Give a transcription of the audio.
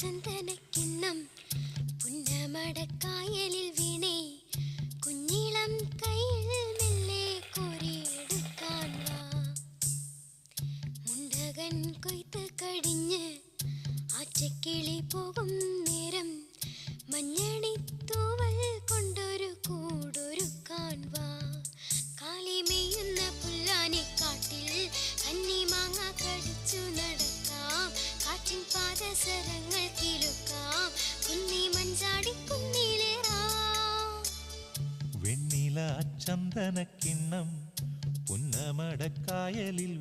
ചന്ദനക്കിണ്ണം പുന്നമടക്കായലിൽ വീണേ കുഞ്ഞിളം കയ്യിൽ മെല്ലെ കോരിയെടുക്കാൻ വാ. മുണ്ടകൻ കൊയ്ത്ത് കഴിഞ്ഞ് ആച്ചക്കിളി പോകും നേരം മഞ്ഞണിത്തൂവൽ കൊണ്ടൊരു കൂടൊരുക്കാൻ വാ. കാളിമെയ്യുന്ന പുല്ലാനിക്കാട്ടിൽ കന്നിമാങ്ങ കടിച്ചു നടക്കാം. കാറ്റിൻ പാദസരങ്ങൾ കിലുക്കാം. കുന്നി മഞ്ചാടി കുന്നിലേറാം. വെണ്ണില ചന്ദനക്കിണ്ണം പുന്നമടക്കായലിൽ